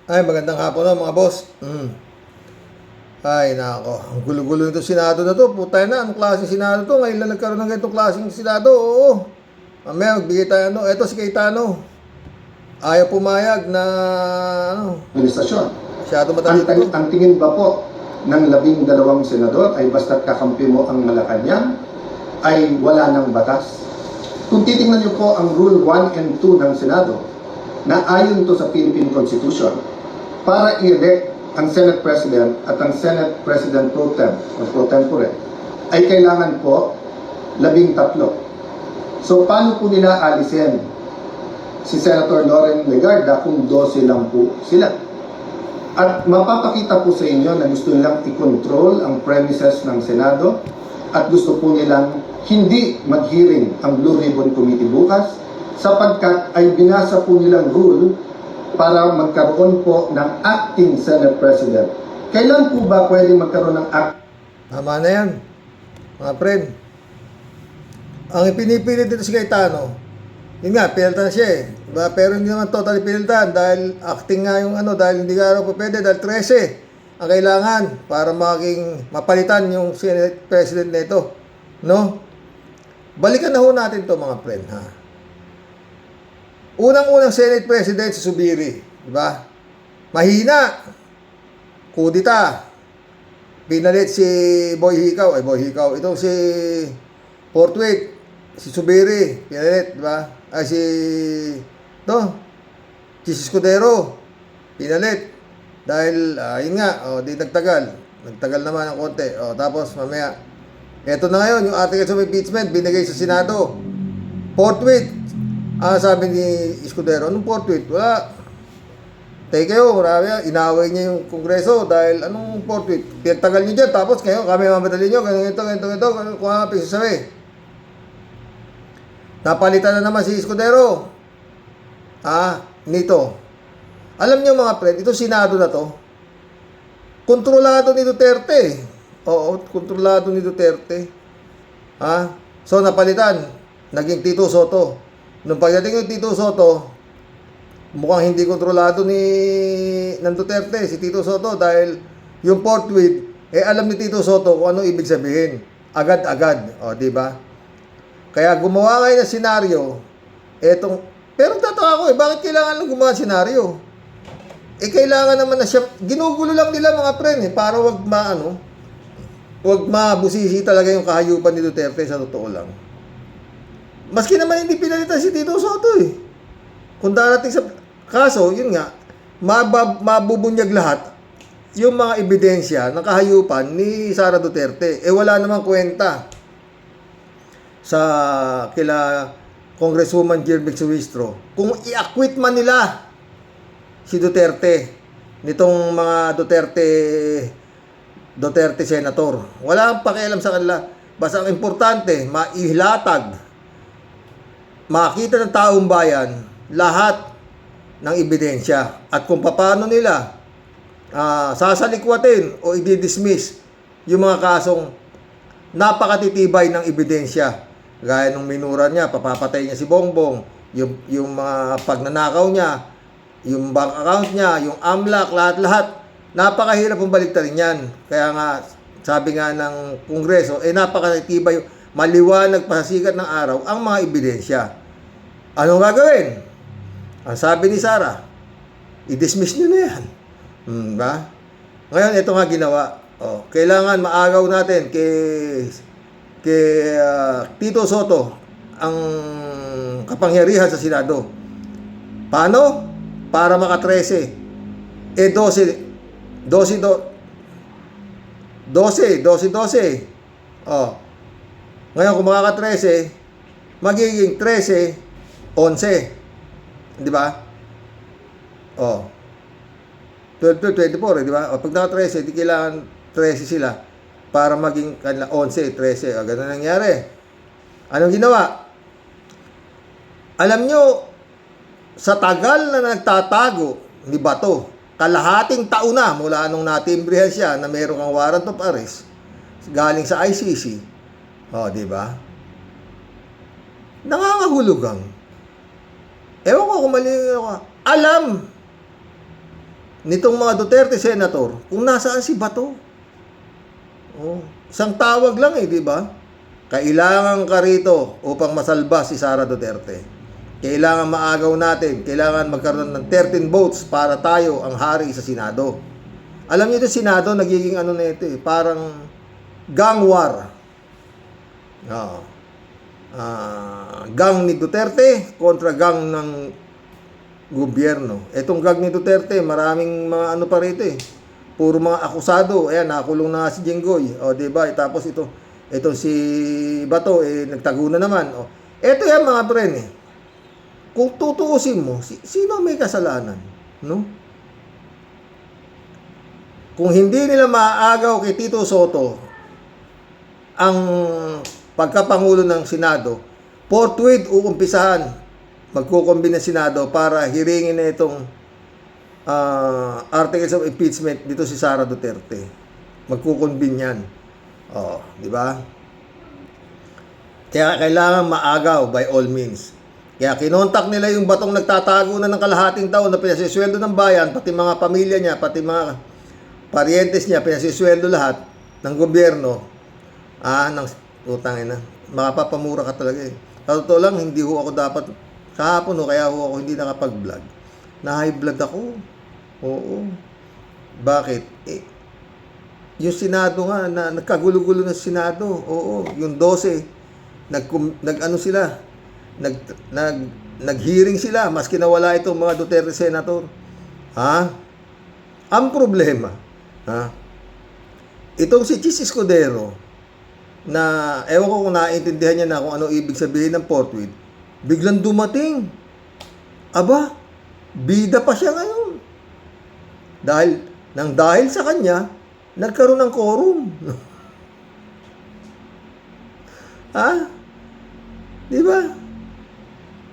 Ay, magandang hapon na mga boss. Ay, nako. Ang gulo-gulo nito Senado na to. Putay na, anong klaseng Senado to? Ngayon lang nagkaroon ng ganitong klaseng Senado. Oo. Mamaya, magbigay tayo ano. Eto si Cayetano. Ayaw pumayag na ano. Administrasyon. Masyado matalino to. Ang tingin ba po ng 12 senador ay basta't kakampi mo ang Malacanang ay wala ng batas? Kung titingnan niyo po ang Rule 1 and 2 ng Senado, na ayon to sa Philippine Constitution, para i-elect ang Senate President at ang Senate President pro tem o pro tempore, ay kailangan po 13. So paano po nila alisin si Senator Loren Legarda kung 12 lang po sila? At mapapakita po sa inyo na gusto nilang i-control ang premises ng Senado at gusto po nilang hindi mag-hearing ang Blue Ribbon Committee bukas sapagkat ay binasa po nilang rule para magkaroon po ng acting Senate President. Kailan po ba pwede magkaroon ng acting? Tama na yan. Mga friend. Ang ipinipilit dito si Cayetano, yun nga, pinalitan siya eh. Diba? Pero hindi naman totally pinalitan dahil acting nga yung ano, dahil hindi nga raw pa pwede, dahil 13 ang kailangan para maging mapalitan yung Senate President nito. No? Balikan na ho natin to mga friend, ha? Unang-unang Senate President si Zubiri, di ba? Mahina. Kudita. Pinalit si Boy Hikaw, itong si Portwit, si Zubiri, pinalit, di ba? Ay si Escudero, pinalit. Dahil yun nga, di nagtagal naman ng konti. Tapos mamaya eto na ngayon, yung articles of impeachment binigay sa Senado. Portwit, sabi ni Escudero, anong Portwit? Wala. Take kayo, marami, inaway niya yung Kongreso dahil anong Portwit? Pinagtagal niyo dyan, tapos kayo, kami mamadali niyo, ganito, kung nga pagsasabi. Napalitan na naman si Escudero. Nito. Alam niyo mga friend, ito Senado na to, kontrolado ni Duterte. Oo, kontrolado ni Duterte. So napalitan, naging Tito Soto. Nung pagdating yung Tito Soto, mukhang hindi kontrolado ng Duterte si Tito Soto dahil yung Portwit, alam ni Tito Soto kung ano ibig sabihin. Agad-agad, di ba? Kaya gumawa ngayon ng senaryo, pero tataka ko bakit kailangan lang gumawa ng senaryo? Kailangan naman na siya, ginugulo lang nila mga pre, para wag mabusisi talaga yung kahayupan ni Duterte sa totoo lang. Maski naman hindi pinalitan si Tito Soto Kung darating sa kaso, yun nga, mabubunyag lahat yung mga ebidensya ng kahayupan ni Sara Duterte. Wala namang kwenta sa kila Congresswoman Jervic Suistro kung i-acquit man nila si Duterte nitong mga Duterte senator. Wala kang pakialam sa kanila. Basta ang importante, maihilatag, makita ng taong bayan lahat ng ebidensya at kung paano nila sasalikwatin o i-dismiss yung mga kasong napakatitibay ng ebidensya. Gaya nung minura niya, papapatay niya si Bongbong, yung mga pagnanakaw niya, yung bank account niya, yung AMLAC, lahat-lahat. Napakahirap pong baliktarin yan. Kaya nga, sabi nga ng Kongreso, napakatibay, maliwanag pa sa sikat ng araw ang mga ebidensya. Anong gagawin? Ang sabi ni Sara, i-dismiss nyo na yan. Ba? Ngayon, ito nga ginawa. Kailangan maagaw natin kay Tito Soto ang kapangyarihan sa Senado. Paano? Para maka-13. 12. Ngayon, kung makaka-13, magiging 13, 11. Di ba? 12, 24, di ba? Pag naka-13, di kailangan 13 sila para maging 11, 13. Ganun nangyari. Anong ginawa? Alam nyo, sa tagal na nagtatago ni Bato, kalahating taon na mula nung natimbrihan siya na mayroong ang warrant of arrest galing sa ICC. Di ba? Nangangahulugang. Ewan ko kung mali ako. Alam nitong mga Duterte senator kung nasaan si Bato. Oh, isang tawag lang di ba? Kailangan ka rito upang masalba si Sara Duterte. Kailangan maagaw natin, kailangan magkaroon ng 13 votes para tayo ang hari sa Senado. Alam niyo 'yung Senado nagiging ano na ito parang gang war. Oo. Gang ni Duterte kontra gang ng gobyerno. Etong gang ni Duterte, maraming mga ano pa rito Puro mga akusado. Ayan, nakulong na nga si Jenggoy. O, diba? Tapos ito si Bato, nagtago na naman. O, eto yan mga pren Kung tutuusin mo, sino may kasalanan? No? Kung hindi nila maaagaw kay Tito Soto ang pagkapangulo ng Senado, forthwith uumpisahan magkukumbin ng Senado para hiringin na itong articles of impeachment dito si Sara Duterte. Magkukumbin yan. Oh, di ba? Kaya kailangan maagaw by all means. Kaya kinontak nila yung Batong nagtatago na ng kalahating taon na pinasisweldo ng bayan, pati mga pamilya niya, pati mga parientes niya, pinasisweldo lahat ng gobyerno. Ng utang na. Makapapamura ka talaga Sa totoo lang, hindi ho ako dapat kahapon kaya ho ako hindi nakapag-vlog. Na-high blood ako. Oo. Bakit? Yung Senado nga, nagkagulo-gulo ng Senado. Oo. Yung 12, nag-ano sila, nag-hearing sila, maski nawala itong mga Duterte senator. Ang problema, itong si Chis Escudero, na ewan ko kung naiintindihan niya na kung ano ibig sabihin ng forthwith, biglang dumating. Aba, bida pa siya ngayon. Dahil sa kanya, nagkaroon ng quorum. Di ba?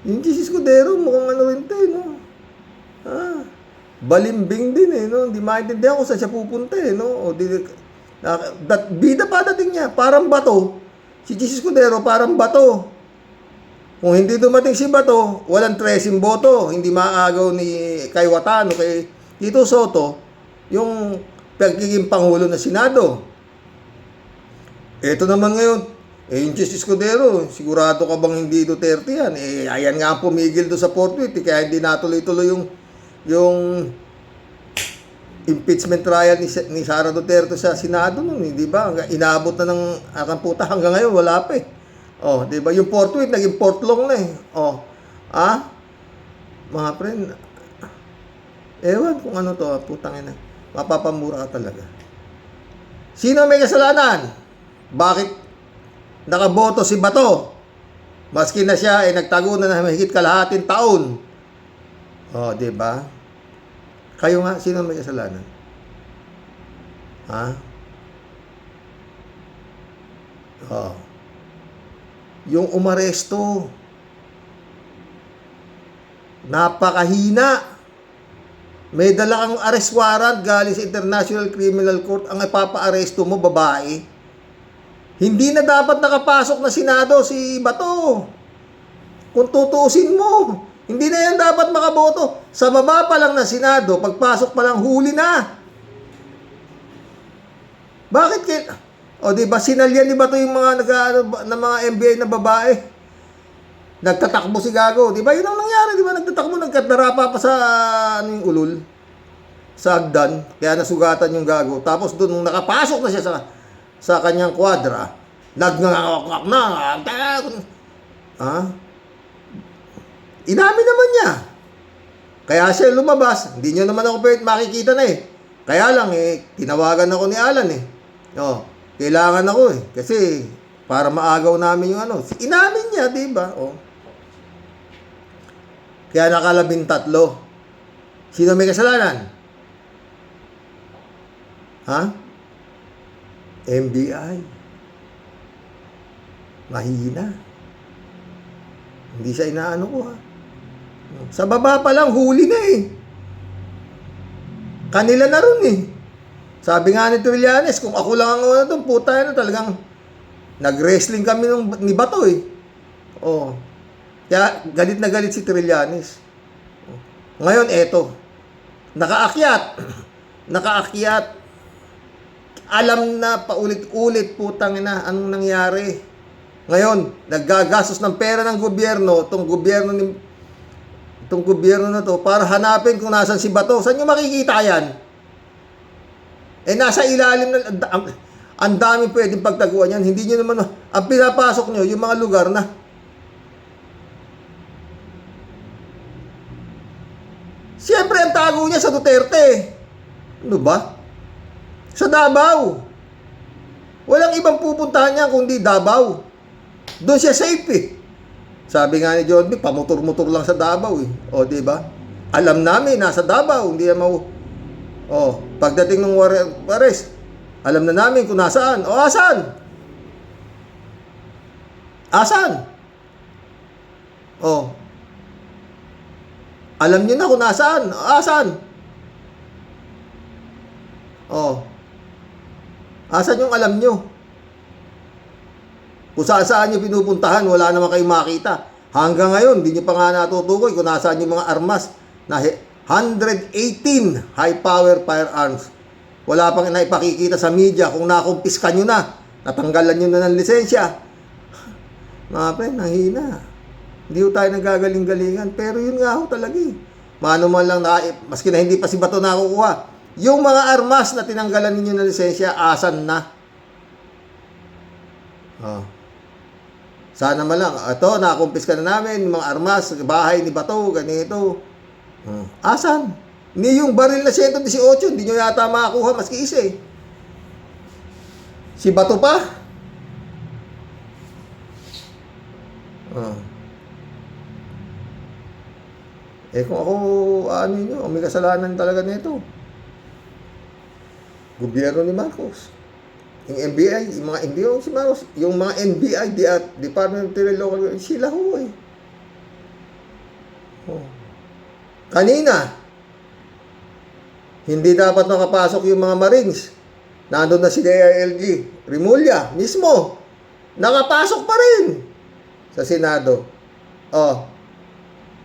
Yung Chis Escudero, mukhang ano rin tayo, no? Balimbing din, no? Hindi maintindihan kung saan siya pupunta, no? Bida pa dating niya, parang Bato. Si Chis Escudero, parang Bato. Kung hindi dumating si Bato, walang 13 boto. Hindi maaagaw ni kay Watan o kay Tito Soto yung pagiging pangulo ng Senado. Ito naman ngayon, yung Chis Escudero, sigurado ka bang hindi Duterte yan? Ayan nga pumigil doon sa forthwith, kaya hindi natuloy-tuloy yung impeachment trial ni Sara Duterte sa Senado noon, di ba? Inaabot na ng akang puta hanggang ngayon, wala pa di ba? Yung forthwith, naging portlong na mga friend, ewan kung ano to, putang ina. Mapapamura ka talaga. Sino may kasalanan? Bakit nakaboto si Bato? Maski na siya nagtago na ng mahigit kalahating taon. Di ba? Kayo nga, sino may kasalanan? Yung umaresto, napakahina. May dala kang arrest warrant galing sa International Criminal Court, ang ipapa-aresto mo, babae. Hindi na dapat nakapasok na Senado si Bato. Kung tutuusin mo, hindi na yan dapat makaboto. Sa baba pa lang ng Senado, pagpasok pa lang, huli na. Bakit di ba sinalyan ni Bato yung mga mga MBI na babae? Nagtatakbo si Gago, di ba? Yun ang nangyari, di ba? Nagtatakbo, nagkadarapa pa sa yung ulul, sa hagdan, kaya nasugatan yung Gago. Tapos doon, nung nakapasok na siya sa kanyang kwadra, nagngangakak na, inamin naman niya. Kaya siya lumabas, hindi nyo naman ako pwede makikita na Kaya lang tinawagan ako ni Alan kailangan ako kasi para maagaw namin yung inamin niya, di ba? Kaya naka-13. Sino may kasalanan? MBI. Mahina. Hindi siya inaano ko Sa baba pa lang, huli na Kanila na rin Sabi nga ni Trillanes, kung ako lang ang doon, puta talagang nag-wrestling kami ni Bato Kaya galit na galit si Trillanes. Ngayon, eto. Nakaakyat. Nakaakyat. Alam na paulit-ulit, putang ina, anong nangyari. Ngayon, naggagastos ng pera ng gobyerno, itong gobyerno na to, para hanapin kung nasan si Bato. Saan nyo makikita yan? Nasa ilalim na, ang dami pwedeng pagtaguan yan. Hindi nyo naman, ang pinapasok nyo, yung mga lugar na, siyempre, ang tago niya sa Duterte. Ano ba? Sa Davao. Walang ibang pupuntahan niya kundi Davao. Doon siya safe eh. Sabi nga ni John B, pamotor-motor lang sa Davao eh. O, diba? Alam namin, nasa Davao. Hindi na pagdating ng Juarez, alam na namin kung nasaan. O, asan? Asan? O, alam niyo na kung nasaan. Asan? Oh. Asan yung alam niyo? Kung saan niyo pinupuntahan, wala naman kayong makita. Hanggang ngayon, hindi niyo pa nga natutukoy kung nasaan yung mga armas na 118 high-power firearms. Wala pang naipakikita sa media kung nakumpiska niyo na, natanggalan niyo na ng lisensya. Mga pre, nahina. Hindi ho tayo nagagaling-galingan. Pero yun nga ho talaga eh. Mano man lang, maski na hindi pa si Bato nakukuha. Yung mga armas na tinanggalan ninyo ng lisensya, asan na? Oh. Sana man lang. Ito, nakumpiska na namin, yung mga armas, bahay ni Bato, ganito. Oh. Asan? Hindi yung baril na 118, hindi nyo yata makakuha, maski isa eh. Si Bato pa? Oh. Kung ako, ano nyo, may kasalanan talaga nito. Gobyerno ni Marcos. Yung NBI, yung mga NBI, si Marcos, yung mga NBI, Department of Interior Local, sila ho eh. Oh. Kanina, hindi dapat nakapasok yung mga Marines. Nandun na si DILG. Rimulya, mismo. Nakapasok pa rin sa Senado. Oh.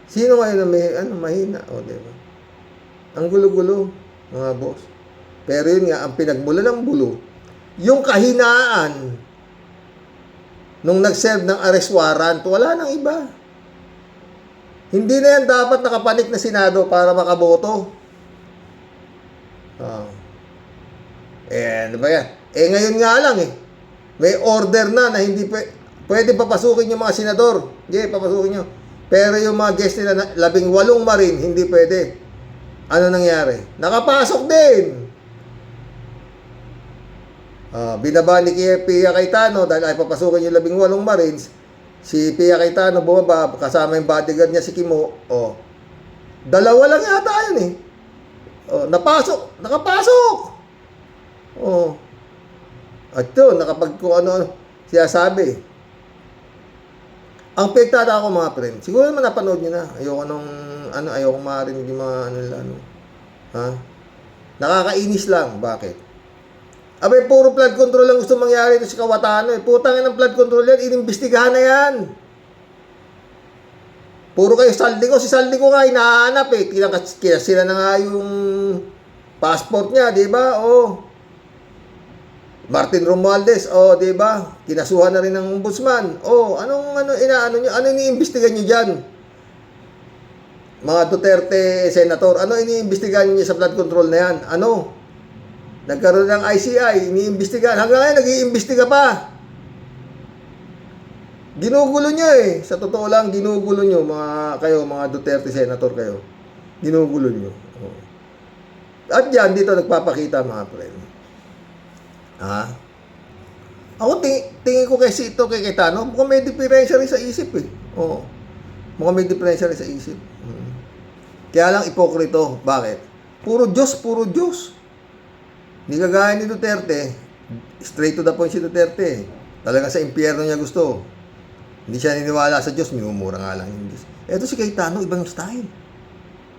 Sino ngayon na mahina? O, diba? Ang gulo-gulo, mga boss. Pero yun nga, ang pinagmula ng bulo, yung kahinaan nung nag-serve ng arrest warrant, wala nang iba. Hindi na yan dapat nakapanik na Senado para makaboto. Oh. Ano ba yan? Ngayon nga lang eh. May order na hindi pwede papasukin yung mga senador. Hindi, papasukin nyo. Pero yung mga guest nila, 18 Marine, hindi pwede. Ano nangyari? Nakapasok din. Binaba ni Pia Cayetano dahil ay papasukin yung 18 Marines. Si Pia Cayetano bumaba, kasama yung bodyguard niya si Kimo. Dalawa lang yata yun eh. Nakapasok. At yun, kung ano siya sabi. Ang pektada ako mga friend, siguro naman napanood nyo na. Ayoko marinig yung mga ha? Nakakainis lang. Bakit? Abay, puro flood control lang gusto mangyari ito si Kawatano eh. Putangin ng flood control yan, inimbestigahan na yan. Puro kayo Saldico. Si Saldico nga hinahanap eh. Sila na nga yung passport niya, di ba? Martin Romualdez, di ba? Kinasuhan na rin ng ombudsman. Ano iniimbestigan niyo diyan? Mga Duterte senator, ano iniimbestigahan niyo sa flood control na yan? Nagkaroon ng ICI, iniimbestigahan. Hanggang ngayon nag-iimbestiga pa. Ginugulo niyo eh. Sa totoo lang, ginugulo niyo mga Duterte senator kayo. Ginugulo niyo. At yan dito nagpapakita mga friend. Ako tingin ko kasi ito kay Cayetano, mukhang may diferensya rin sa isip eh. Mukhang may diferensya rin sa isip. Kaya lang ipokrito. Bakit? Puro Diyos. Hindi kagaya ni Duterte, straight to the point si Duterte. Talaga sa impyerno niya gusto. Hindi siya niniwala sa Diyos, minumura nga lang yung Diyos. Ito si Cayetano, ibang style.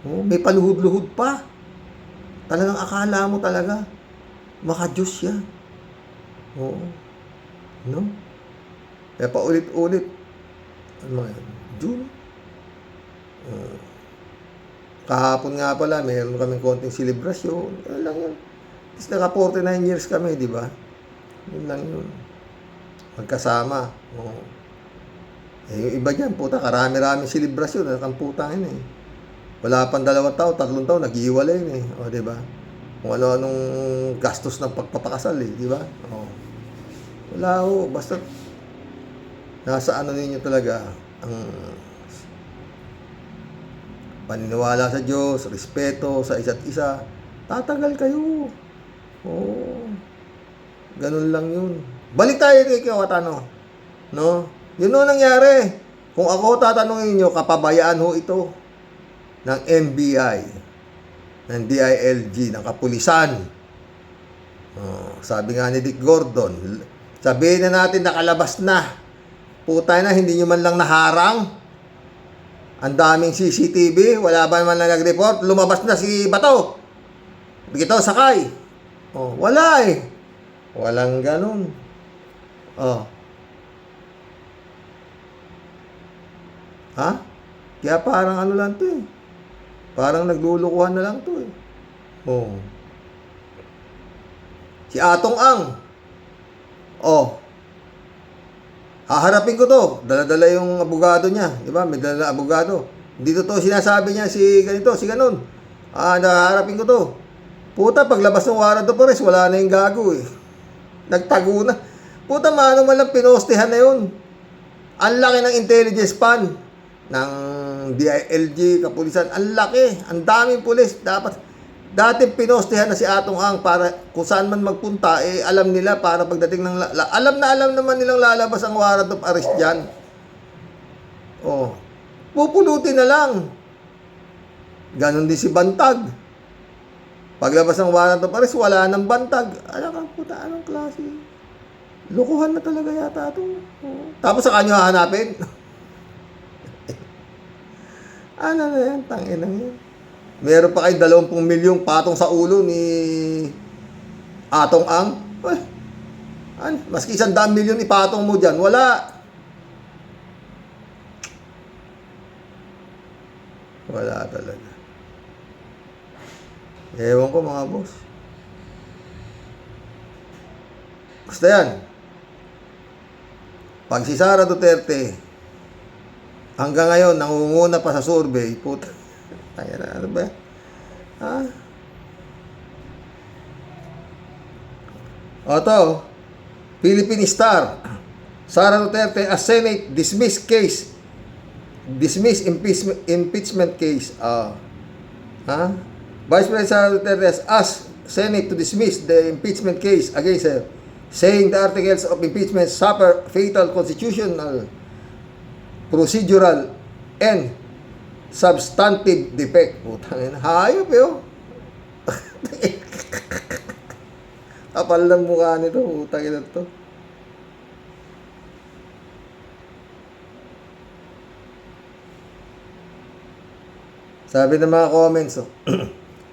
May paluhod-luhod pa. Talagang akala mo talaga, maka-Diyos siya. No? Kaya paulit-ulit. June? Kahapon nga pala, meron kaming konting selebrasyon. Yun lang yun. Tapos naka 49 years kami, di ba? Yun lang yun. Magkasama. Oo. Eh, yung iba dyan, puta, karami-rami selebrasyon. Nakamputangin eh. Wala pang 2 taon, 3 taon, nag-iwalay na eh. O, di ba? Kung ano-anong gastos ng pagpapakasal eh, di ba? O. Wala ho, basta nasa ano ninyo talaga, ang paniniwala sa Diyos, respeto sa isa't isa, tatagal kayo. Oo. Ganun lang yun. Balik tayo kay Kawatano. No? Yun o nangyari. Kung ako tatanungin nyo, kapabayaan ho ito ng NBI, ng DILG, ng kapulisan. Sabi nga ni Dick Gordon, sabihin na natin nakalabas na. Putay na, hindi nyo man lang naharang. Ang daming CCTV, wala ba naman lang nag-report? Lumabas na si Bato. Dito, sakay. Oh, wala eh. Walang ganun. Oh. Ha? Kaya parang ano lang to eh. Parang naglulukuhan na lang to eh. Oh. Si Atong Ang. Oh. Haharapin ko to. Dala-dala yung abogado niya. Di ba? May dala abogado. Hindi to sinasabi niya si ganito, si ganun. Haharapin ko to. Puta, paglabas ng warrant of arrest, wala na yung gago eh. Nagtago na. Puta, maano man lang pinostehan na yun. Ang laki ng intelligence span ng DILG, kapulisan. Ang laki. Ang daming pulis. Dati pinostehan na si Atong Ang para kung saan man magpunta, eh alam nila para pagdating ng... alam naman nilang lalabas ang warrant of arrest dyan. Oh. Pupulutin na lang. Ganon din si Bantag. Paglabas ng warrant of arrest, wala nang Bantag. Alam ka, puta, anong klase? Lukuhan na talaga yata ito. Oh. Tapos sa kanyo hahanapin. Ano na yan? Tangin na yan. Meron pa kayo 20 milyong patong sa ulo ni Atong Ang. Maski 100 milyon ipatong mo dyan. Wala. Wala talaga. Ewan ko mga boss. Basta yan. Pag si Sara Duterte hanggang ngayon nangunguna pa sa survey, puta. Ayan na, ano ba? Ha? O to, Philippine Star. Sara Duterte as Senate dismiss impeachment case. Ha? Vice President Sara Duterte has asked Senate to dismiss the impeachment case against her, saying the articles of impeachment suffer fatal constitutional, procedural, and substantive defect. Putang ina, hayop yun. Kapal ng mukha nito, putang ina to. Sabi ng mga comments,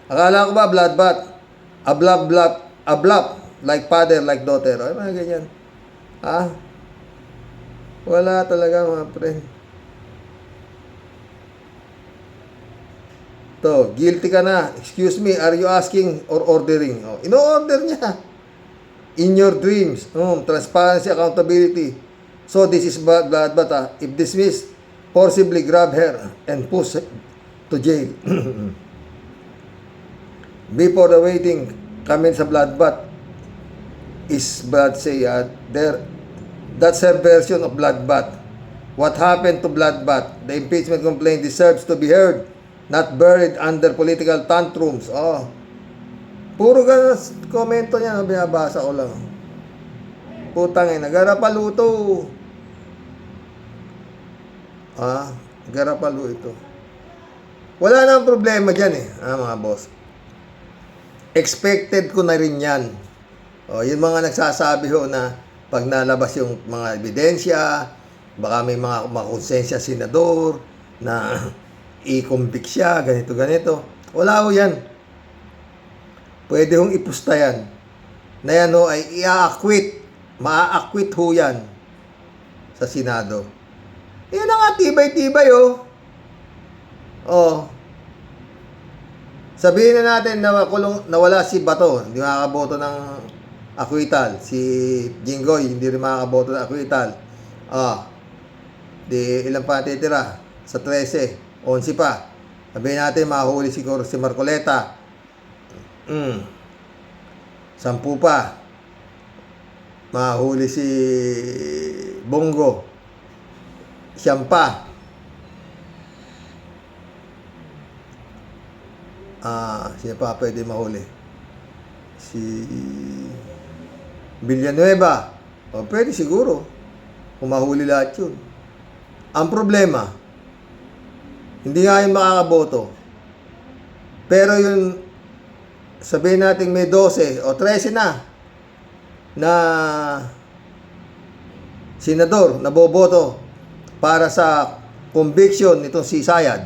akala ko ba bloodbath? A bluff, like father, like daughter. Ay, mga ganyan. Ha? Wala talaga mga pre. To, guilty ka na. Excuse me, are you asking or ordering? Oh, ino-order niya. In your dreams. Transparency, accountability. So, this is bloodbath. If dismissed, forcibly grab her and push to jail. Before the waiting, kami sa bloodbath is blood say that's her version of bloodbath. What happened to bloodbath? The impeachment complaint deserves to be heard, not buried under political tantrums. Oh. Puro ganun komento niya, binabasa ko lang. Putang ina, garapaluto. Garapalo ito. Wala nang problema dyan eh, mga boss. Expected ko na rin yan. Yung mga nagsasabi ho na pag nalabas yung mga ebidensya, baka may mga konsensya senador na i-convict siya, ganito. Wala ho yan. Pwede hong ipusta yan. Na yan ho ay i-acquit. Ma-acquit ho yan sa Senado. Yan ang tibay-tibay oh. Sabihin na natin na nawala si Bato, hindi makakaboto ng acquittal. Si Jinggoy, hindi rin makakaboto ng acquittal. Di ilan pa titira? Sa 13, 11 pa. Sabihin natin mahuli siguro si Marcoleta. 10 pa. Mahuli si Bongo. 9 pa. Sino pa pwede mahuli? Si Villanueva. Pwede siguro. Kung mahuli lahat yun. Ang problema, hindi nga yung makakaboto. Pero yung sabihin natin may 12 o 13 na senador na boboto para sa conviction nitong si Sayad,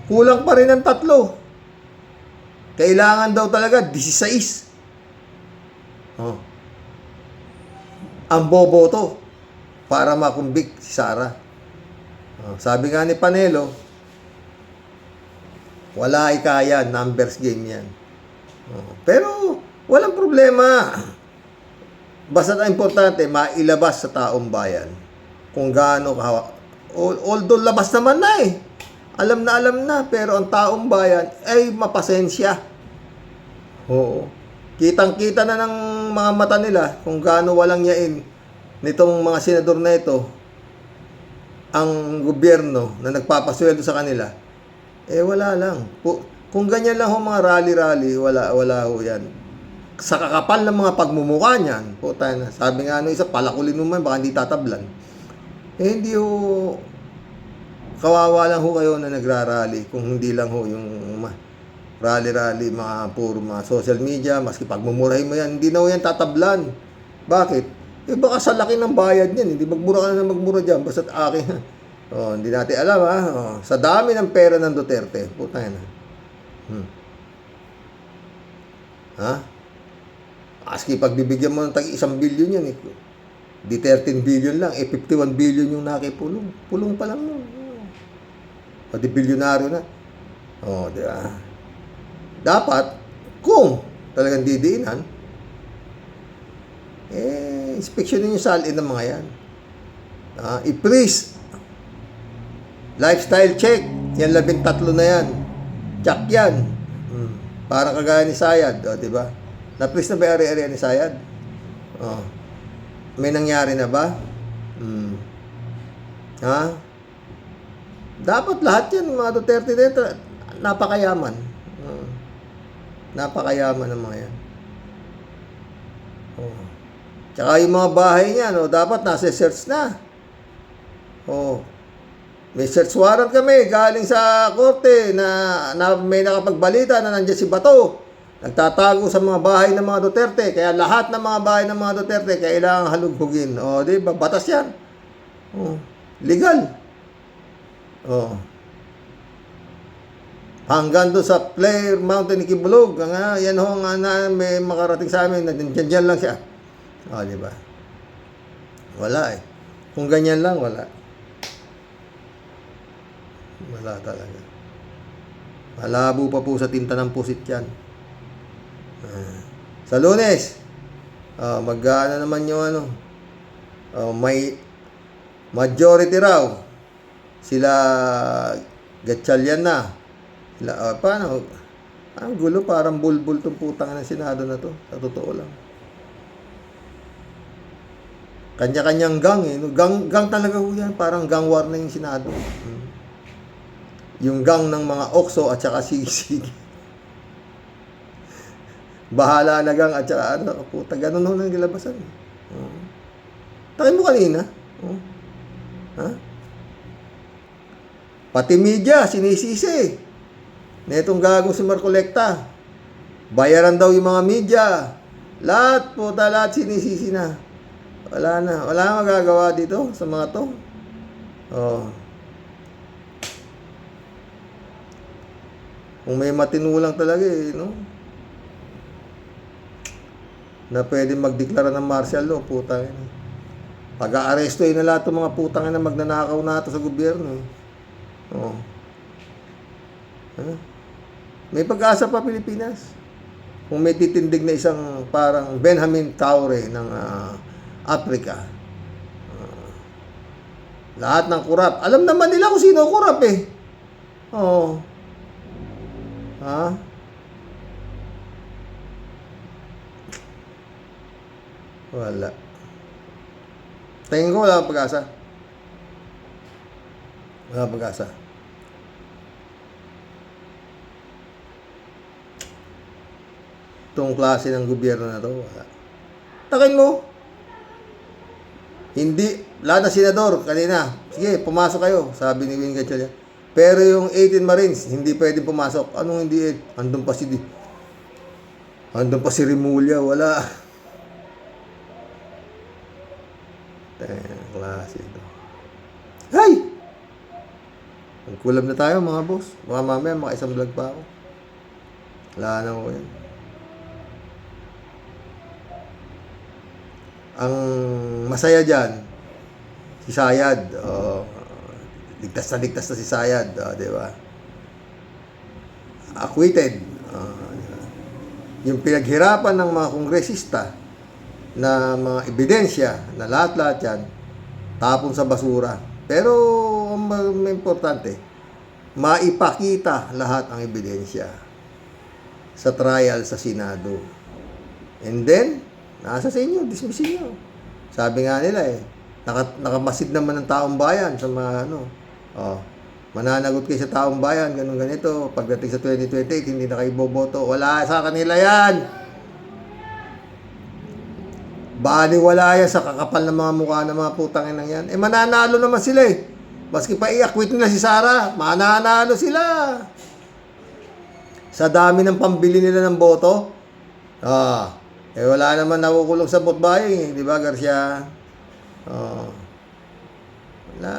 kulang pa rin ng 3. Kailangan daw talaga 16 ang boboto para makumbik si Sara. Sabi nga ni Panelo, wala kaya, numbers game yan. Pero walang problema. Basta ang importante, mailabas sa taong bayan kung gaano although labas naman na alam na, pero ang taong bayan ay mapasensya. Oo. Kitang-kita na ng mga mata nila kung gaano walang yain nitong mga senador na ito ang gobyerno na nagpapasweldo sa kanila. Wala lang. Kung ganyan lang ho mga rally-rally, wala ho yan. Sa kakapal ng mga pagmumukha niyan, sabi nga isa, palakulin mo man, baka hindi tatablan. Hindi ho, kawawa lang ho kayo na nagrarally, kung hindi lang ho yung rally-rally, mga puro mga social media, maski pagmumurahin mo yan, hindi na ho yan tatablan. Bakit? Baka sa laki ng bayad niyan, hindi magmura ka na magmura dyan, basta't akin. Hindi natin alam sa dami ng pera ng Duterte, Aski pagbibigyan mo ng tag 1 billion yan di 13 billion lang, 51 billion yung nakipulong. Pulong pa lang yun. Di bilyonaryo na. Di ba? Dapat, kung talagang didiinan, inspeksyonin yung salin ng mga yan. I-freeze. Lifestyle check. Yan 13 na yan. Check yan. Para kagaya ni Sayad. Di ba? Na-freeze na ba ari-ari ni Sayad? May nangyari na ba? Dapat lahat yan, mga Duterte dito, napakayaman. Napakayaman ng mga yan. Tsaka yung mga bahay niya, dapat nasa search na. May search warrant kami galing sa korte na may nakapagbalita na nandiyan si Bato. Nagtatago sa mga bahay ng mga Duterte. Kaya lahat ng mga bahay ng mga Duterte kailangang halughugin. Di ba? Batas yan. Legal. Hanggang doon sa Player Mountain Ikibulog. Yan ho may makarating sa amin. Dyan lang siya. Di ba? Wala Kung ganyan lang, wala. Wala talaga. Malabo pa po sa tinta ng pusit yan. Sa Lunes, mag-ano naman yung may majority raw. Sila Gatchalian na. Sila, paano? Ang gulo, parang bulbul tong putang ng Senado na to. Sa totoo lang. Kanya-kanyang gang Gang talaga ho yan. Parang gang war na yung Senado. Yung gang ng mga Okso at saka Sige-Sige. Bahala na gang at saka puta. Ganun ho nang gilabasan. Takin mo kanina. Pati media, sinisisi. Netong gagong si Marcoleta. Bayaran daw yung mga media. Lahat sinisisi na. Wala nang magagawa dito sa mga to. Kung may matinulang talaga na pwede magdeklara ng martial law, putang ina. Pag-aarestoin na lahat ng mga putang ina magnanakaw na ito sa gobyerno. May pag-asa pa Pilipinas. Kung may titindig na isang parang Benjamin Traore ng Africa. Lahat ng kurap. Alam naman nila kung sino kurap eh. Oo. Ha? Wala. Tingin ko wala pag-asa. Wala pag-asa. Itong klase ng gobyerno na to, wala. Takin mo. Hindi, lahat ng senador, kanina, sige, pumasok kayo, sabi ni Wing Gatchalian. Pero yung 18 Marines, hindi pwedeng pumasok. Anong hindi? Andun pa si Rimulya, wala. Klase ito. Hay! Magkulab na tayo mga boss. Baka mamaya makaisang vlog pa ako. Wala na ko yan. Ang masaya dyan, si Sayad. Ligtas na si Sayad. Di ba? Acquitted. Yung pinaghirapan ng mga kongresista na mga ebidensya na lahat-lahat yan tapon sa basura. Pero ang importante, maipakita lahat ang ebidensya sa trial sa Senado. And then, nasa sa inyo, dismissin nyo. Sabi nga nila nakamasid naman ng taong bayan sa mga mananagot kayo sa taong bayan, ganun ganito. Pagdating sa 2028, hindi na kayo boboto. Wala sa kanila yan. Baliwala yan sa kakapal ng mga mukha ng mga putang inang yan. Mananalo naman sila eh. Maski pa i-acquit nila si Sara, mananalo sila. Sa dami ng pambili nila ng boto. Wala naman nakukulong sa vote buying, di ba Garcia? Wala.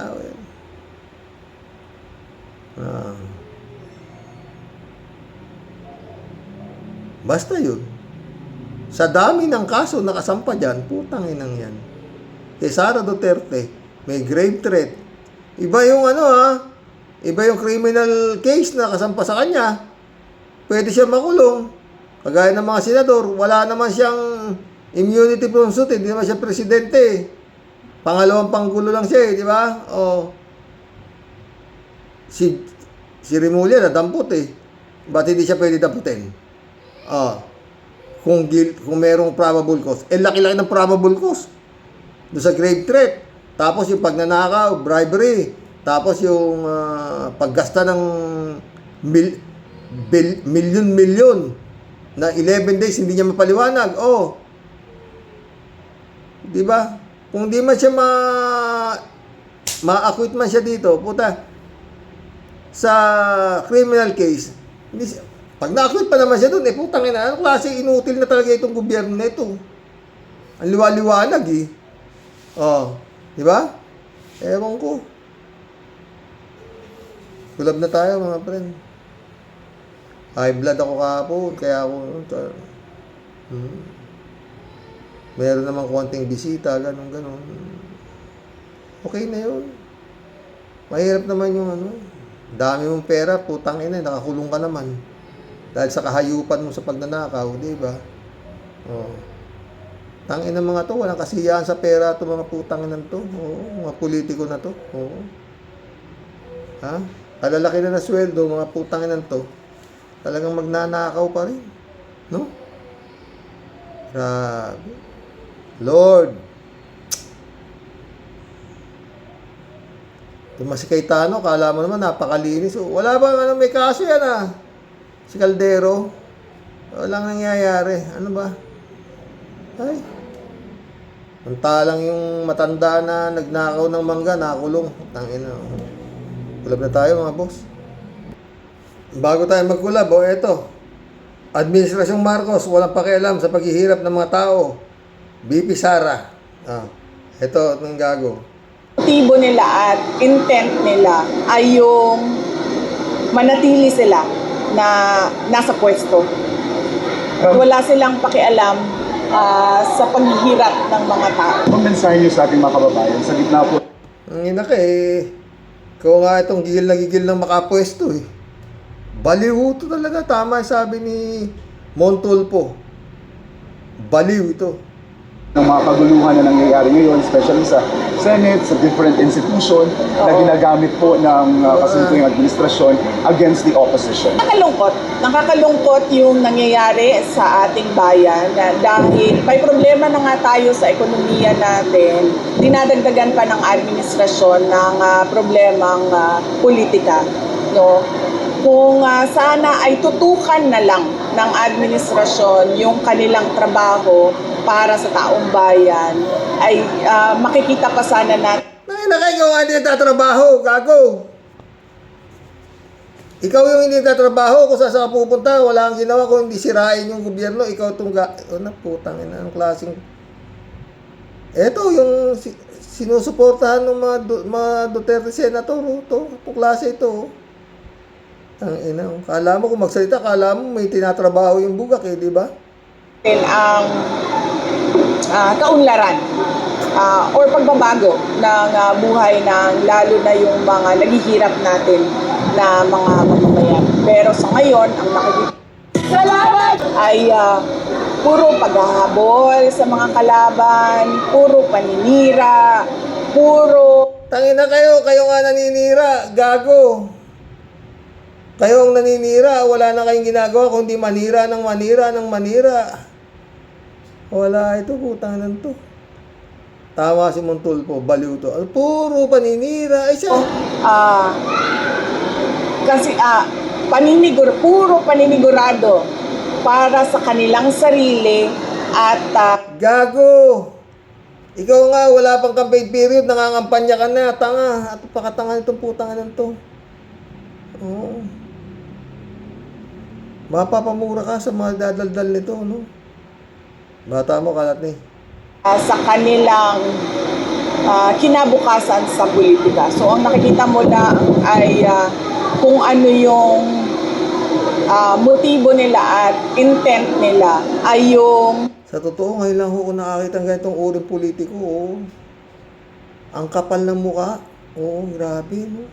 Basta yun. Sa dami ng kaso nakasampa dyan, putang inang yan. Kay Sara Duterte, may grave threat. Iba yung iba yung criminal case na kasampa sa kanya. Pwede siya makulong. Kagaya ng mga senador, wala naman siyang immunity from suit, hindi naman siya presidente. Pangalawang panggulo lang siya, di ba? Si Rimulya nadampot eh. Ba't hindi siya pwede damputin? Kung merong probable cause. Laki-laki ng probable cause. Doon sa grave threat. Tapos yung pagnanakaw, bribery. Tapos yung paggasta ng milyon na 11 days hindi niya mapaliwanag. Di ba? Kung di man siya ma-acquit man siya dito, puta, sa criminal case, pag na-acquit pa naman siya doon, putang ina, anong klase inutil na talaga itong gobyerno na ito? Ang liwa-liwanag eh. Di ba? Ewan ko. Kulab na tayo mga friend. High blood ako kahapon, kaya ako meron namang konting bisita, ganun. Okay na yun. Mahirap naman yung dami mong pera, putang ina, nakakulong ka naman. Dahil sa kahayupan mo sa pagnanakaw, di ba? Tangin ng mga to, walang kasiyahan sa pera to, mga putang ina to. Mga politiko na to. Kalalaki na na sweldo, mga putang ina to. Talagang magnanakaw pa rin. No? Grabe. Lord. Si Cayetano, kala mo naman napakalinis. Wala bang may kaso yan Si Caldero. Walang nangyayari. Ano ba? Ay. Mantalang yung matanda na nagnakaw ng mangga, nakulong. Tangina. Kulab na tayo mga boss. Bago tayo magkulab, eto. Administrasyong Marcos, walang pakialam sa paghihirap ng mga tao. BP Sara. Eto, itong gago. Motibo nila at intent nila ay yung manatili sila na nasa pwesto. Wala silang pakialam sa paghihirap ng mga tao. Anong mensahe niyo sa ating mga kababayan sa gitna po? Ang ina ka ikaw nga itong gigil na gigil ng makapwesto Baliw ito talaga. Tama yung sabi ni Montulfo. Baliw ito. ng mga kaguluhan na nangyayari ngayon, especially sa Senate, sa different institution na ginagamit po ng kasalukuyang administrasyon against the opposition. Nakakalungkot yung nangyayari sa ating bayan dahil may problema na nga tayo sa ekonomiya natin, dinadagdagan pa ng administrasyon ng problemang politika. No? Kung sana ay tutukan na lang ng administrasyon yung kanilang trabaho para sa taong bayan, ay makikita pa sana natin. Ikaw nga hindi nagtatrabaho, gago. Ikaw yung hindi nagtatrabaho, kung saan ka pupunta, wala kang ginawa, kung hindi sirain yung gobyerno, ikaw itong putang ina, ang klaseng. Eto, yung sinusuportahan ng mga Duterte senator, itong klase ito. Ang ina, kala mo kung magsalita, kala mo may tinatrabaho yung bugak di ba? Ang kaunlaran or pagbabago ng buhay ng lalo na yung mga naghihirap natin na mga mamamayan. Pero sa ngayon, ang nakikita ay puro paghahabol sa mga kalaban, puro paninira, puro... Tangina kayo nga naninira, gago. Kayo ang naninira, wala na kayong ginagawa kundi manira ng manira. Wala ito, putang nan to. Tama si Montulfo, baliw to. Puro paninira. Ay siya. Kasi puro paninigurado para sa kanilang sarili at gago. Ikaw nga, wala pang campaign period, nangangampanya ka na, tanga. At pakatanga nitong putang nan to. Oo. Mapapamura ka sa mga dadaldal nito, no? Bata mo, kalat ni. Sa kanilang kinabukasan sa politika. So, ang nakikita mo lang ay kung ano yung motibo nila at intent nila ay yung... Sa totoo, ngayon lang ako nakakita ng ganitong uring politiko, oh. Ang kapal ng mukha. Oo, grabe, no?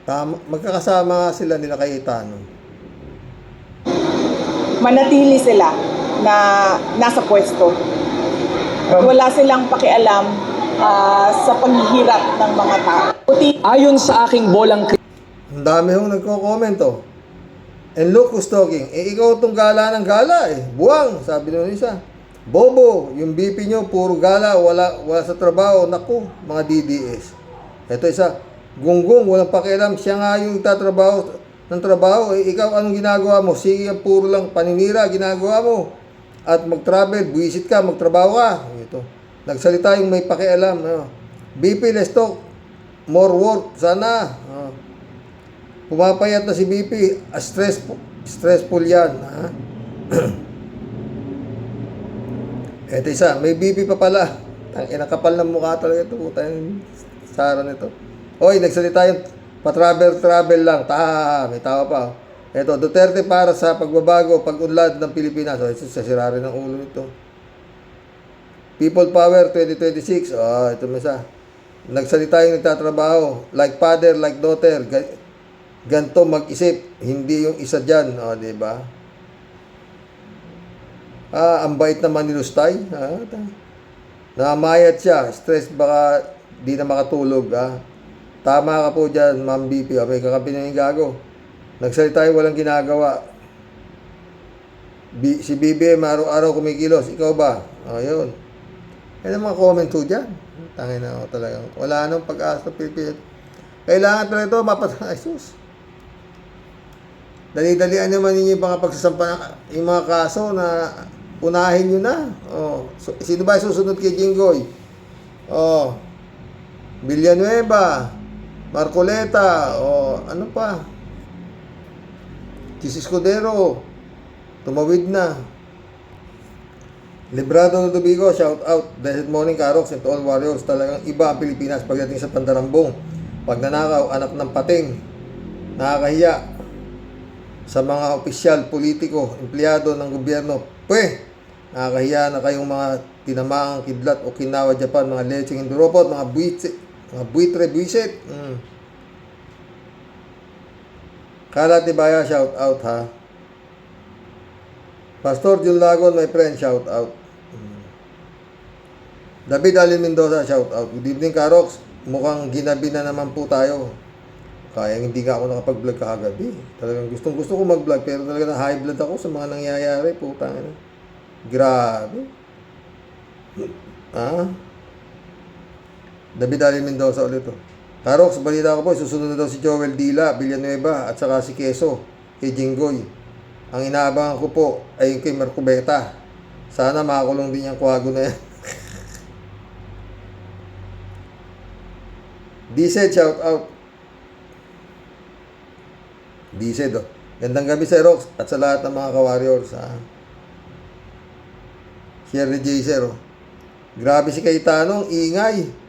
Tama, magkakasama nga sila nila Cayetano. Manatili sila na nasa pwesto. Wala silang pakialam sa paghihirap ng mga tao. Ayon sa aking bolang Ang dami hong nagko-comment, oh. And look who's talking. Ikaw itong gala ng gala, eh. Buwang, sabi nung isa. Bobo, yung BP nyo, puro gala, wala sa trabaho. Naku, mga DDS. Ito isa. Gunggong, walang pakialam. Siya nga yung tatrabaho ng trabaho. Ikaw, anong ginagawa mo? Sige, puro lang paninira, ginagawa mo. At mag-travel, buwisit ka, magtrabaho ka. Ito. Nagsalita yung may pakialam. BP, let's talk. More work, sana. Pumapayat na si BP. Stressful yan. Ito isa, may BP pa pala. Ang inakapal ng mukha talaga ito. Putang sara nito. Oy, nagsalita yung travel lang. May tawa pa. Ito, Duterte para sa pagbabago, pag-unlad ng Pilipinas. So, ito, sasira rin ang ulo nito. People Power 2026. Ito may isa. Nagsalita yung nagtatrabaho. Like father, like daughter. Ganto mag-isip. Hindi yung isa dyan. Diba? Ang bait naman ni Lustay. Namayat siya. Stress baka di na makatulog. Tama ka po dyan, Ma'am BP. May kakampi na yung gago. Nagsalita yung walang ginagawa. Si BBM araw-araw kumikilos. Ikaw ba? Yun. Yan ang mga comment ko dyan. Tangin na ako talagang. Wala nang pag-asa Pilipinas. Kailangan talaga ito mapatay. Sus. Dali-dalian naman ninyo yung mga pagsasampa yung mga kaso na unahin nyo na. Sino ba susunod kay Jinggoy? Villanueva. Marcoleta, ano pa? Chis Escudero, tumawid na. Librado Ludovico, shout out. Blessed morning, Karox, and to all warriors. Talagang iba ang Pilipinas pagdating sa pandarambong. Pagnanakaw, anak ng pating. Nakakahiya sa mga opisyal, politiko, empleyado ng gobyerno. Nakakahiya na kayong mga tinamaang kidlat, Okinawa, Japan, mga lecheng Induropot, mga buwitsi. Mga buitre, buisit. Kala Tibaya, shout out ha. Pastor Jun Lagon, my friend, shout out. David Alin Mendoza, shout out. Good evening, Karox. Mukhang ginabi na naman po tayo. Kaya hindi nga ako nakapag-vlog kagabi. Talagang gusto ko mag-vlog pero talaga na high blood ako sa mga nangyayari. Putang ina. Grabe. David Alin Mendoza ulit to. Karox, balita ko po, susunod na daw si Joel Dila, Villanueva, at saka si Queso, kay Jinggoy. Ang inaabangan ko po ay yung kay Marco Beta. Sana makakulong din yung kwago na yan. D-Sed, shout out. D-Sed, oh. Gandang gabi sa Rox at sa lahat ng mga ka-warriors. Share ni Jaser, oh. Grabe si Cayetano, ingay.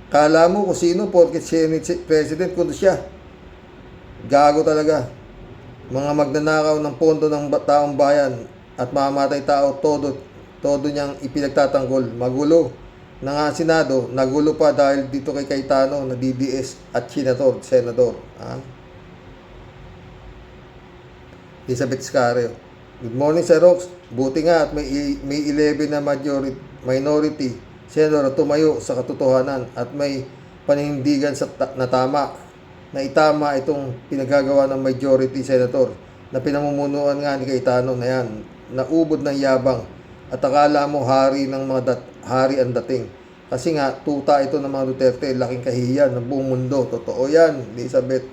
Kala mo kung sino, porket siya ni President, kundi siya. Gago talaga. Mga magnanakaw ng pondo ng taong bayan at mamamatay tao, todo niyang ipinagtatanggol. Magulo na nga Senado, nagulo pa dahil dito kay Cayetano na DDS at Senador. Elizabeth Scario. Good morning, Sir Rox. Buti nga at may 11 na minority senador tumayo sa katotohanan at may panindigan na tama na itama itong pinagagawa ng majority senator na pinamumunuan nga ni Cayetano na yan, naubod ng yabang at akala mo hari ng hari ang dating. Kasi nga, tuta ito ng mga Duterte, laking kahihiyan ng buong mundo. Totoo yan, Elizabeth.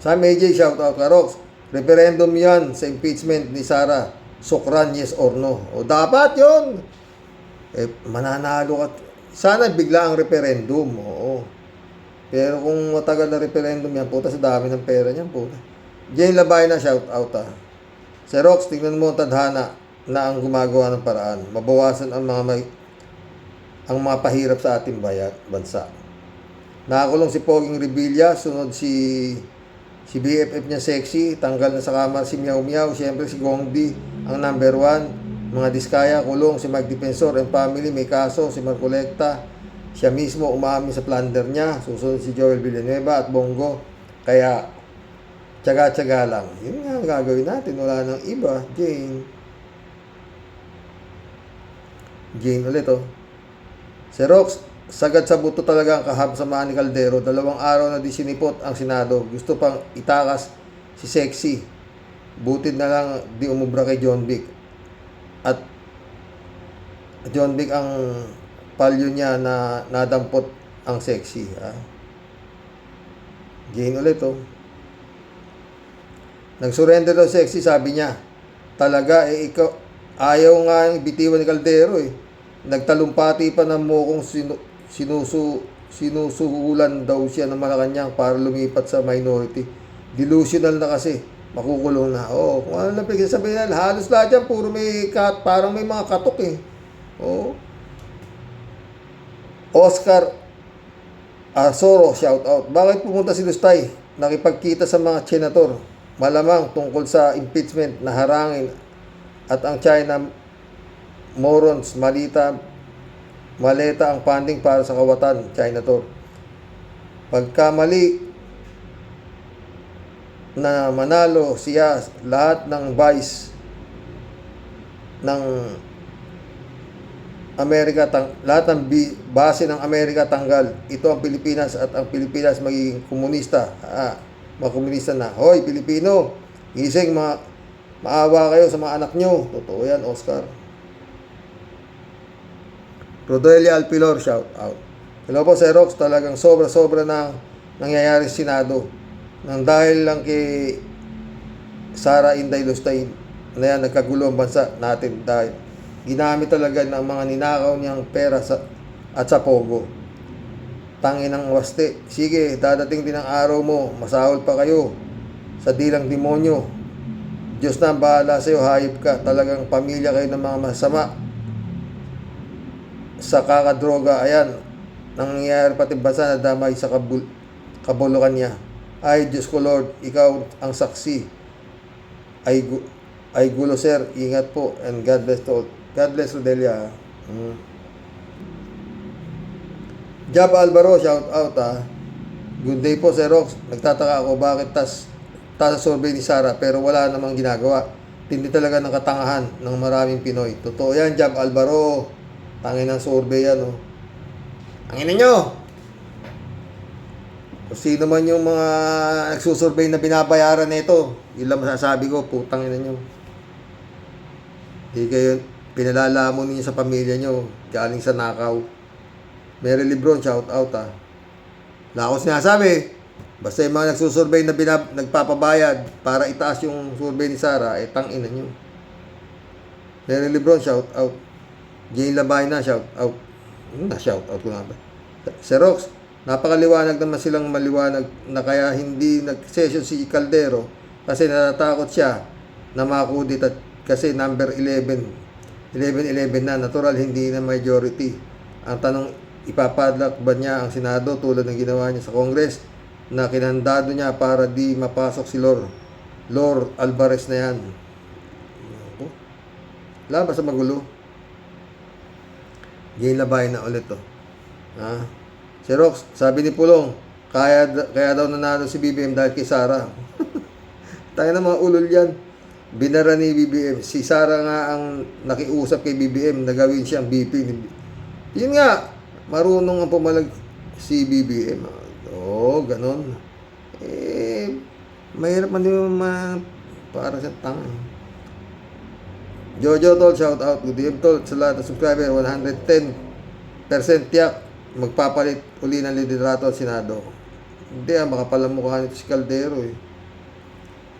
Sa AJ, shout out Karox. Referendum yan sa impeachment ni Sara. Sukran, yes or no. O dapat yun. Mananalo ka. Sana bigla ang referendum. Oo. Pero kung matagal na referendum yan, puta, sa dami ng pera niyan, puta. Jane Labay na, shout out Sir Rox, tingnan mo ang tadhana na ang gumagawa ng paraan. Mabawasan ang mga pahirap sa ating bansa. Nakakulong si Poging Revilla, sunod si BFF niya sexy, tanggal na sa kamar si Miao Miao, siyempre si Gongdi ang number 1, mga Diskaya, kulong si Mike Defensor and family, may kaso si Marcolecta, siya mismo umaamin sa plunder niya, susunod si Joel Villanueva at Bongo, kaya tiyaga-tiyaga lang. Yun nga ang gagawin natin, wala nang iba. Jane ulit, oh. Si Rox, sagad sa buto talaga ang kahabsamaan ni Caldero. 2 araw na di sinipot ang Senado. Gusto pang itakas si Sexy. Butid na lang di umubra kay John Vic. At John Vic ang palyo niya na nadampot ang Sexy. Jane ulit, oh. Nag-surrender daw Sexy, sabi niya. Talaga, ikaw, ayaw nga yung bitiwan ni Caldero, eh. Nagtalumpati pa ng mukong sinusuhulan daw siya ng Malacanang para lumipat sa minority. Delusional na kasi. Makukulong na. Kung ano lang pinagsasabihin nila, halos lahat yan, puro parang may mga katok, eh. Oscar Soro, shout out. Bakit pumunta si Lustay? Nakipagkita sa mga senator. Malamang tungkol sa impeachment na harangin at ang China morons maleta ang funding para sa kawatan, China to. Pagkamali na manalo siya, lahat ng vice ng Amerika, lahat ng base ng Amerika tanggal. Ito ang Pilipinas at ang Pilipinas magiging komunista. Mga na. Hoy, Pilipino, gising, maawa kayo sa mga anak nyo. Totoo yan, Oscar. Rodelia Alpilor, shout out. Hello po, Sir Rox, talagang sobra-sobra na nangyayari sa Senado. Nang dahil lang kay Sara Inday Lustay na yan, nagkagulo ang bansa natin dahil ginamit talaga ng mga ninakaw niyang pera at sa Pogo. Tangin ng waste. Sige, dadating din ang araw mo. Masahol pa kayo sa dilang demonyo. Diyos na ang bahala sa'yo, hayop ka. Talagang pamilya kayo ng mga masama. Sa kakadroga, ayan, nangyayari pati bansa na damay sa kabulukan niya. Ay, Diyos ko Lord, ikaw ang saksi. Ay gulo, sir. Ingat po and God bless to all. God bless, Rodelia. Jab Alvaro, shout out Good day po, Sir Rox. Nagtataka ako bakit sa survey ni Sara pero wala namang ginagawa. Tindi talaga ng katangahan ng maraming Pinoy. Totoo yan, Jab Alvaro. Tangin ng survey yan, oh. Tangin nyo! Kung sino man yung mga nagsusurvey na binabayaran nito, yun lang masasabi ko, putang ina nyo. Hindi kayo, pinalalamon ninyo sa pamilya nyo, galing sa nakaw. Mary Lebron, shout out Wala akong sinasabi. Basta yung mga nagsusurvey na nagpapabayad para itaas yung survey ni Sara, tangina nyo. Mary Lebron, shout out. Jane Labay na, shout out. Na-shout out ko nga ba? Sir Rox, napakaliwanag naman silang maliwanag na kaya hindi nag-session si Caldero kasi natatakot siya na makudit at kasi number 11 na natural hindi na majority. Ang tanong, ipapadlock ba niya ang Senado tulad ng ginawa niya sa Congress na kinandado niya para di mapasok si Lord Alvarez na yan? Wala ba sa magulo? Jane Labay na ulit Si Rox, sabi ni Pulong, kaya daw nanalo si BBM dahil kay Sara. Tayo na mga ulol yan. Binara ni BBM. Si Sara nga ang nakiusap kay BBM na gawin siyang VP. Yun nga, marunong ang pumalag si BBM. Ganon. Mahirap man din para sa tanga. Jojo Tol, shout out. Good evening Tol, sa lahat ng subscriber, 110% tiyak magpapalit uli ng liderato at Senado. Hindi makapalamukha nito si Caldero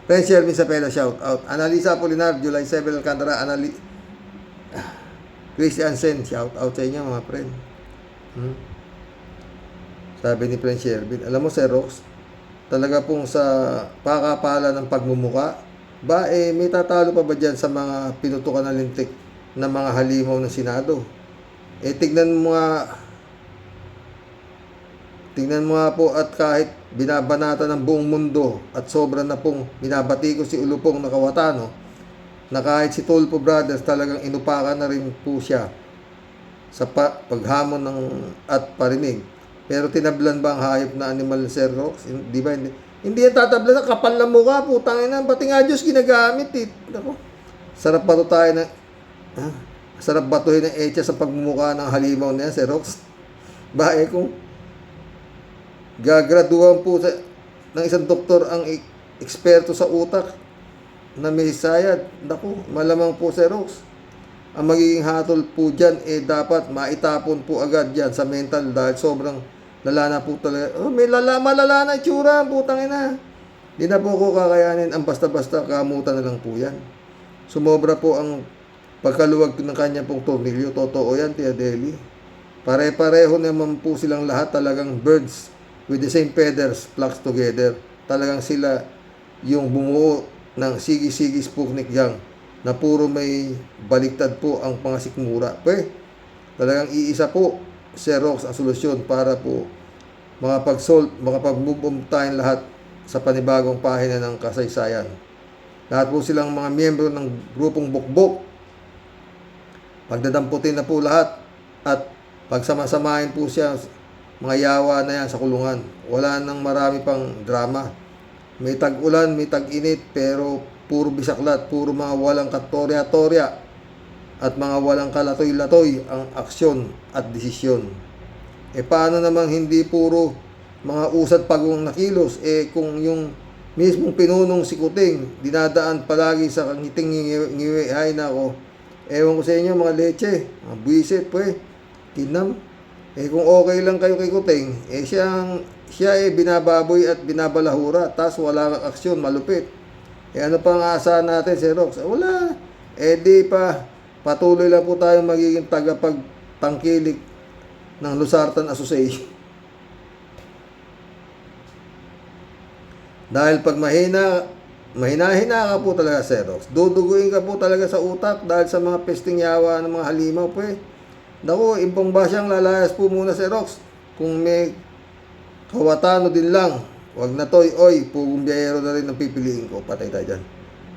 Friend Sherwin Sapela, shout out. Analisa Apolinar, July 7 Alcantara, Christian Sen, shout out sa inyo mga friend. Sabi ni Friend Sherwin, alam mo Sir Rox, talaga pong sa pakapala ng pagmumuka, may tatalo pa ba dyan sa mga pinutukan na lintik na mga halimaw ng Senado? Tignan mo nga po at kahit binabanata ng buong mundo at sobra na pong binabati ko si Ulupong na Kawatano na kahit si Tulfo Brothers talagang inupakan na rin po siya sa paghamon at parinig. Pero tinablan ba ang hayop na animal Sir Rox? Di ba? Hindi yan tatablan. Kapal na mukha, putang ina. Pati nga Diyos ginagamit Ako. Sarap batuhin ng etya sa pagmumukha ng halimaw na yan, Sir Rox. Kung gagraduhan po ng isang doktor ang eksperto sa utak na may sayad. Malamang po Sir Rox. Ang magiging hatol po dyan, dapat maitapon po agad dyan sa mental dahil sobrang lala na po talaga. Malala na itsura, putang ina. Di na po ko kakayanin ang basta-basta, kamutan na lang po yan. Sumobra po ang pagkaluwag ng kanya pong tornilyo. Totoo yan, Tia Deli. Pare-pareho naman po silang lahat, talagang birds with the same feathers flock together. Talagang sila yung bumuo ng Sigi-Sigi Sputnik Gang na puro may baliktad po ang pangasikmura. Talagang iisa po Sir Rox ang solusyon para po makapag-move on tayong lahat sa panibagong pahina ng kasaysayan. Lahat po silang mga miyembro ng grupong Bukbok. Pagdadamputin na po lahat at pagsamasamahin po siya, mga yawa na yan sa kulungan. Wala nang marami pang drama. May tag-ulan, may tag-init, pero puro bisaklat, puro mga walang katorya-torya at mga walang kalatoy-latoy ang aksyon at desisyon. Paano namang hindi puro mga usad pagong na kilos? Kung yung mismong pinunong si Kuting dinadaan palagi sa ngiting ngiwi, hay nako. Ewan ko sa inyo mga leche, mga buwisit kinam. Kung okay lang kayo kay Kuting, siya binababoy at binabalahura, tas wala kang aksyon, malupit. Ano pang aasahan natin, Sir Rox? Wala. Di pa, patuloy lang po tayong magiging tagapagtangkilik ng Luzartan Association. Dahil pag mahina ka po talaga, Sir Rox, duduguin ka po talaga sa utak dahil sa mga pesting yawa ng mga halimaw impong basyang lalayas po muna, Sir Rox. Kung may Kawatano din lang, wag na pugong biyahero na rin ang pipiliin ko. Patay tayo dyan.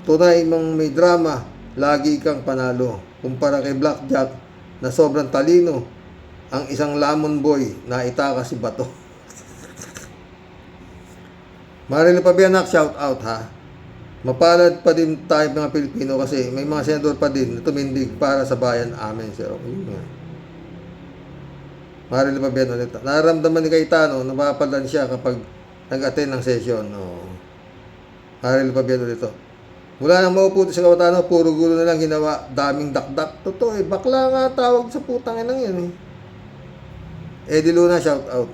Tunay mang may drama, lagi kang panalo. Kumpara kay Blackjack na sobrang talino ang isang lamon boy na itaka si Bato. Marilo Pabianak, shout out ha. Mapalad pa din tayo mga Pilipino kasi may mga senador pa din na tumindig para sa bayan. Amen, sir. Okay, yun nga. Marilo Pabianak ulit. Nararamdaman ni Cayetano, napapalan siya kapag nag-attend ng session. No. Marilo Pabianak ulit. Mula nang maupo sa Cayetano, puro gulo na lang ginawa. Daming dakdak. Totoo eh. Bakla nga tawag sa putang inang yan eh. Eddie Luna, shout out.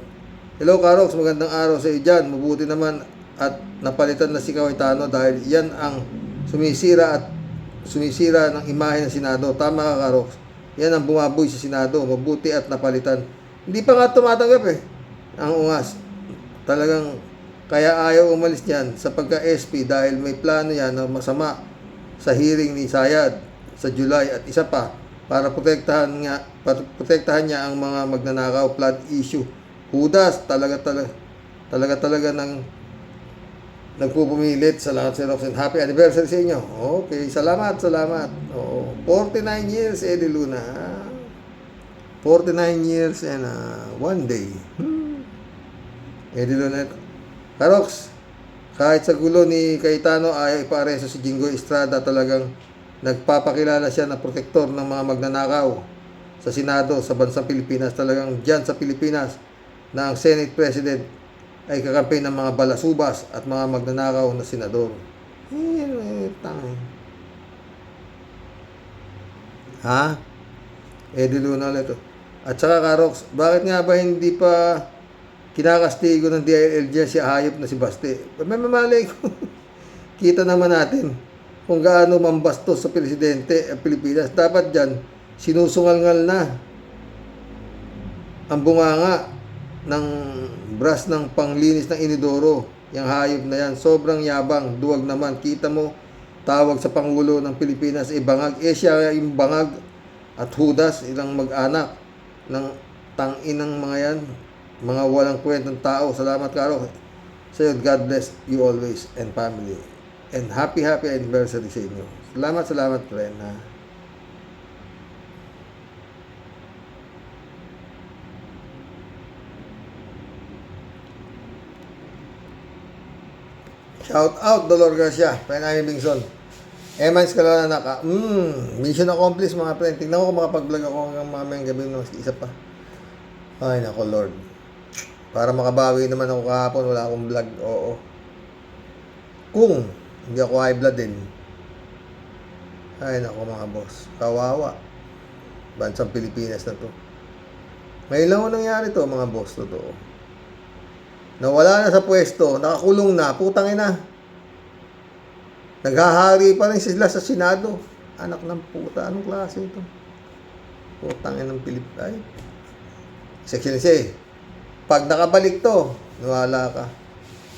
Hello Karox, magandang araw sa iyo dyan. Mabuti naman at napalitan na si Cayetano dahil yan ang sumisira ng imahe ng Senado. Tama ka Karox. Yan ang bumaboy sa Senado. Mabuti at napalitan. Hindi pa nga tumatanggap eh. Ang ungas. Talagang kaya ayaw umalis niyan sa pagka-SP dahil may plano yan na masama sa hearing ni Sayad sa July at isa pa para protektahan niya ang mga magnanakaw flood issue. Hudas talaga ng nagpupumilit. Salamat Sir Roxanne. Happy anniversary sa inyo. Okay, salamat. Oo, 49 years Eddie Luna. 49 years and 1 day. Eddie Luna. Karox, kahit sa gulo ni Cayetano ay ipareso si Jinggoy Estrada, talagang nagpapakilala siya na protektor ng mga magnanakaw sa Senado sa bansang Pilipinas. Talagang dyan sa Pilipinas na ang Senate President ay kakampi ng mga balasubas at mga magnanakaw na senador. Ha? Eddie Luna ulit. At saka Karox, bakit nga ba hindi pa kinakastigo ng DILG si hayop na si Baste? May mamalay ko. Kita naman natin kung gaano mambastos sa presidente ang Pilipinas. Dapat dyan, sinusungal-ngal na ang bunganga ng brush ng panglinis ng inidoro. Yung hayop na yan, sobrang yabang, duwag naman. Kita mo, tawag sa Pangulo ng Pilipinas, bangag. Siya yung bangag at Hudas, ilang mag-anak ng tangin ng mga yan. Mga walang kwentang tao. Salamat, Karo. Sa'yo, God bless you always and family. And happy anniversary sa inyo. Salamat, friend. Ha? Shout out, Dolor Garcia. Penay Bingson. Emans Kalona Naka. Mission accomplished mga friend. Tingnan ko kung makapag-vlog ako hanggang mamayang gabi ng isa pa. Ay, nako Lord. Para makabawi naman ako kahapon, wala akong vlog. Oo. Kung hindi ako high blood din. Ay, nako mga boss. Kawawa. Bansang Pilipinas na to. May lang nangyari to mga boss. Totoo. Nawala na sa pwesto. Nakakulong na. Putang ina. Naghahari pa rin sila sa Senado. Anak ng puta. Anong klase ito? Putang ina ng Pilipinas. Section C. Pag nakabalik to, nawala ka.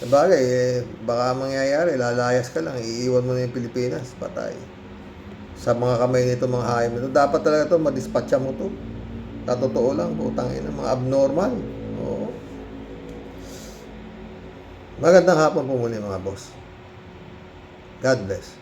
Sabagay, baka mangyayari, lalayas ka lang, iiwan mo na yung Pilipinas, patay. Sa mga kamay nito, mga hayop nito, dapat talaga to, madispatcha mo to. Tatotoo lang, putang ina, mga abnormal. Oo. Magandang hapon po muli mga boss. God bless.